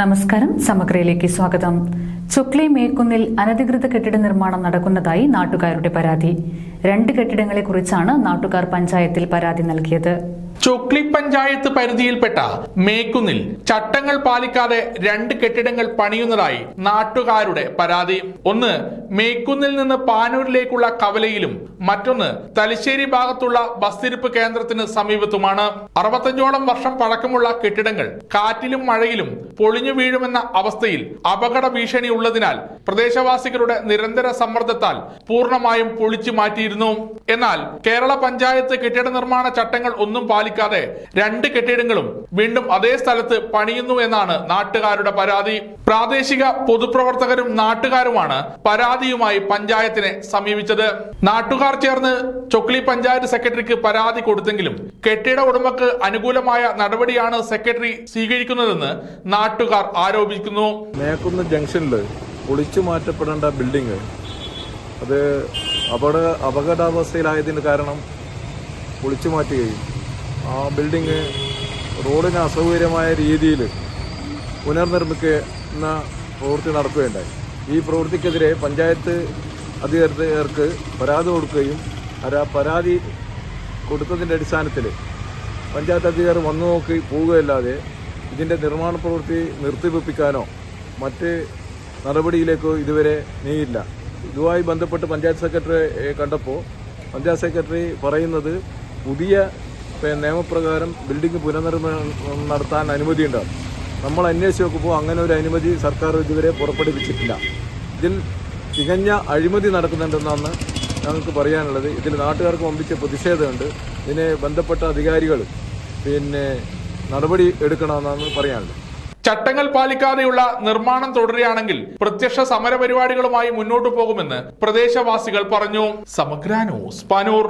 നമസ്കാരം, സമഗ്രയിലേക്ക് സ്വാഗതം. ചൊക്ലി മേക്കുന്നിൽ അനധികൃത കെട്ടിട നിർമ്മാണം നടക്കുന്നതായി നാട്ടുകാരുടെ പരാതി. 2 കെട്ടിടങ്ങളെക്കുറിച്ചാണ് നാട്ടുകാർ പഞ്ചായത്തിൽ പരാതി നൽകിയത്. ചൊക്ലി പഞ്ചായത്ത് പരിധിയിൽപ്പെട്ട മേക്കുന്നിൽ ചട്ടങ്ങൾ പാലിക്കാതെ 2 കെട്ടിടങ്ങൾ പണിയുന്നതായി നാട്ടുകാരുടെ പരാതി. ഒന്ന് മേക്കുന്നിൽ നിന്ന് പാനൂരിലേക്കുള്ള കവലയിലും മറ്റൊന്ന് തലശ്ശേരി ഭാഗത്തുള്ള ബസ്തിരിപ്പ് കേന്ദ്രത്തിന് സമീപത്തുമാണ്. 65ഓളം വർഷം പഴക്കമുള്ള കെട്ടിടങ്ങൾ കാറ്റിലും മഴയിലും പൊളിഞ്ഞു വീഴുമെന്ന അവസ്ഥയിൽ അപകട ഭീഷണി ഉള്ളതിനാൽ പ്രദേശവാസികളുടെ നിരന്തര സമ്മർദ്ദത്താൽ പൂർണ്ണമായും പൊളിച്ചു മാറ്റിയിരുന്നു. എന്നാൽ കേരള പഞ്ചായത്ത് കെട്ടിട നിർമ്മാണ ചട്ടങ്ങൾ ഒന്നും പാലിക്കാതെ 2 കെട്ടിടങ്ങളും വീണ്ടും അതേ സ്ഥലത്ത് പണിയുന്നു എന്നാണ് നാട്ടുകാരുടെ പരാതി. പ്രാദേശിക പൊതുപ്രവർത്തകരും നാട്ടുകാരുമാണ് പരാതിയുമായി പഞ്ചായത്തിനെ സമീപിച്ചത്. നാട്ടുകാർ ചേർന്ന് ചൊക്ലി പഞ്ചായത്ത് സെക്രട്ടറിക്ക് പരാതി കൊടുത്തെങ്കിലും കെട്ടിട ഉടമക്ക് അനുകൂലമായ നടപടിയാണ് സെക്രട്ടറി സ്വീകരിക്കുന്നതെന്ന് നാട്ടുകാർ ആരോപിക്കുന്നു. മേക്കുന്ന് ജംഗ്ഷനിൽ പൊളിച്ചു മാറ്റപ്പെടേണ്ട ബിൽഡിംഗ് അത് അപകടാവസ്ഥയിലായതിന് കാരണം പൊളിച്ചു മാറ്റുകയും ആ ബിൽഡിങ് റോഡിന് അസൗകര്യമായ രീതിയിൽ പുനർനിർമ്മിക്കുന്ന പ്രവൃത്തി നടക്കുകയുണ്ടായി. ഈ പ്രവൃത്തിക്കെതിരെ പഞ്ചായത്ത് അധികൃതർക്ക് പരാതി കൊടുക്കുകയും പരാതി കൊടുത്തതിൻ്റെ അടിസ്ഥാനത്തിൽ പഞ്ചായത്ത് അധികൃതർ വന്നു നോക്കി പോവുകയല്ലാതെ ഇതിൻ്റെ നിർമ്മാണ പ്രവൃത്തി നിർത്തിവെപ്പിക്കാനോ മറ്റ് നടപടിയിലേക്കോ ഇതുവരെ നീങ്ങില്ല. ഇതുമായി ബന്ധപ്പെട്ട് പഞ്ചായത്ത് സെക്രട്ടറിയെ കണ്ടപ്പോൾ പഞ്ചായത്ത് സെക്രട്ടറി പറയുന്നത് പുതിയ നിയമപ്രകാരം ബിൽഡിംഗ് പുനർനിർമ്മാണം നടത്താൻ അനുമതി ഉണ്ടാകും. നമ്മൾ അന്വേഷിച്ച് നോക്കുമ്പോൾ അങ്ങനെ ഒരു അനുമതി സർക്കാർ ഇതുവരെ പുറപ്പെടുവിച്ചിട്ടില്ല. ഇതിൽ തികഞ്ഞ അഴിമതി നടക്കുന്നുണ്ടെന്നാണ് ഞങ്ങൾക്ക് പറയാനുള്ളത്. ഇതിൽ നാട്ടുകാർക്ക് വമ്പിച്ച പ്രതിഷേധമുണ്ട്. ഇതിനെ ബന്ധപ്പെട്ട അധികാരികൾ നടപടി എടുക്കണമെന്നാണ് പറയാനുള്ളത്. ചട്ടങ്ങൾ പാലിക്കാതെയുള്ള നിർമ്മാണം തുടരുകയാണെങ്കിൽ പ്രത്യക്ഷ സമര പരിപാടികളുമായി മുന്നോട്ടു പോകുമെന്ന് പ്രദേശവാസികൾ പറഞ്ഞു. സമഗ്ര ന്യൂസ്, പാനൂർ.